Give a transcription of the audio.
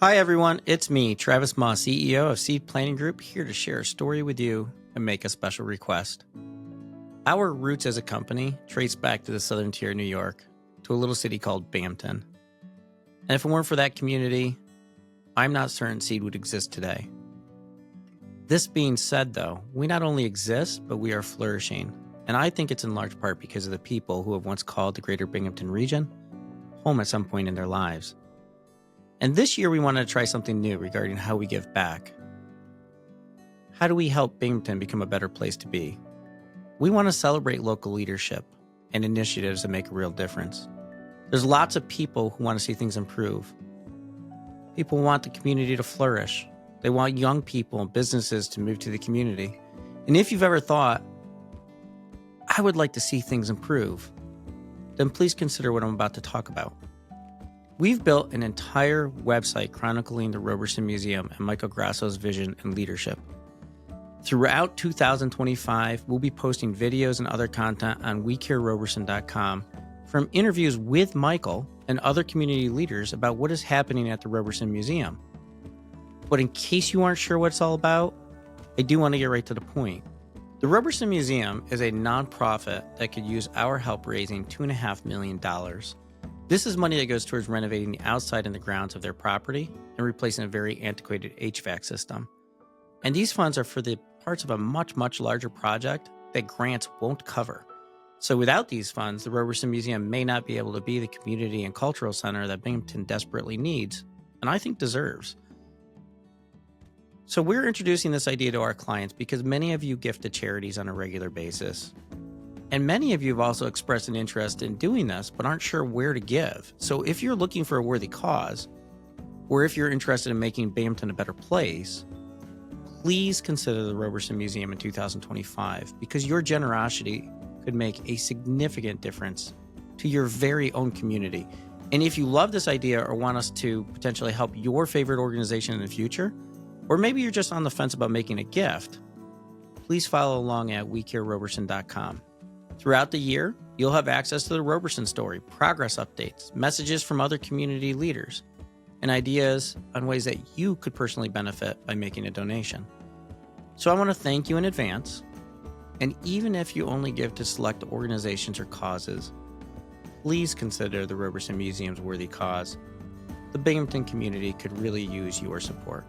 Hi everyone, it's me, Travis Moss, CEO of S.E.E.D Planning Group, here to share a story with you and make a special request. Our roots as a company trace back to the southern tier of New York, to a little city called Binghamton. And if it weren't for that community, I'm not certain S.E.E.D would exist today. This being said though, we not only exist, but we are flourishing. And I think it's in large part because of the people who have once called the greater Binghamton region home at some point in their lives. And this year we wanted to try something new regarding how we give back. How do we help Binghamton become a better place to be? We want to celebrate local leadership and initiatives that make a real difference. There's lots of people who want to see things improve. People want the community to flourish. They want young people and businesses to move to the community. And if you've ever thought, I would like to see things improve, then please consider what I'm about to talk about. We've built an entire website chronicling the Roberson Museum and Michael Grasso's vision and leadership. Throughout 2025, we'll be posting videos and other content on wecareroberson.com from interviews with Michael and other community leaders about what is happening at the Roberson Museum. But in case you aren't sure what it's all about, I do want to get right to the point. The Roberson Museum is a nonprofit that could use our help raising $2.5 million. This is money that goes towards renovating the outside and the grounds of their property and replacing a very antiquated HVAC system. And these funds are for the parts of a much, much larger project that grants won't cover. So without these funds, the Roberson Museum may not be able to be the community and cultural center that Binghamton desperately needs, and I think deserves. So we're introducing this idea to our clients because many of you gift to charities on a regular basis. And many of you have also expressed an interest in doing this, but aren't sure where to give. So if you're looking for a worthy cause, or if you're interested in making Binghamton a better place, please consider the Roberson Museum in 2025, because your generosity could make a significant difference to your very own community. And if you love this idea or want us to potentially help your favorite organization in the future, or maybe you're just on the fence about making a gift, please follow along at wecareroberson.com. Throughout the year, you'll have access to the Roberson story, progress updates, messages from other community leaders, and ideas on ways that you could personally benefit by making a donation. So I want to thank you in advance, and even if you only give to select organizations or causes, please consider the Roberson Museum's worthy cause. The Binghamton community could really use your support.